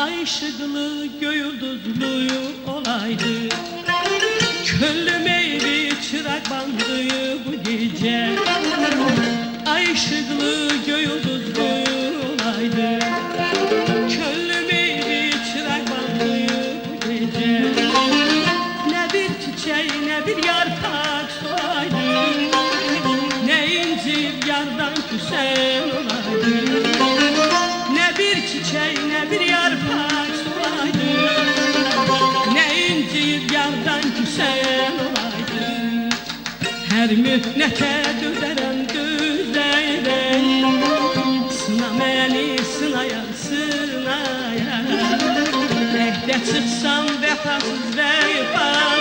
ay ışıklı göyüldüzlü olaydı. Könlüme bir çırak bandı bu gece. Ay ışıklı göyüldüzlü olaydı. Könlüme bir çırak bandı bu gece. Ne bir çiçeği ne bir yarpak solaydı. Ne incir yardan küsen olaydı. Ne bir çiçeği ne bir yarpak solaydı. Ne incir yardan küsen olaydı. Her mühnete düzeren düzeyden. Sına beni sınayar sınayar. Ehde çıksam vefasız vefasız.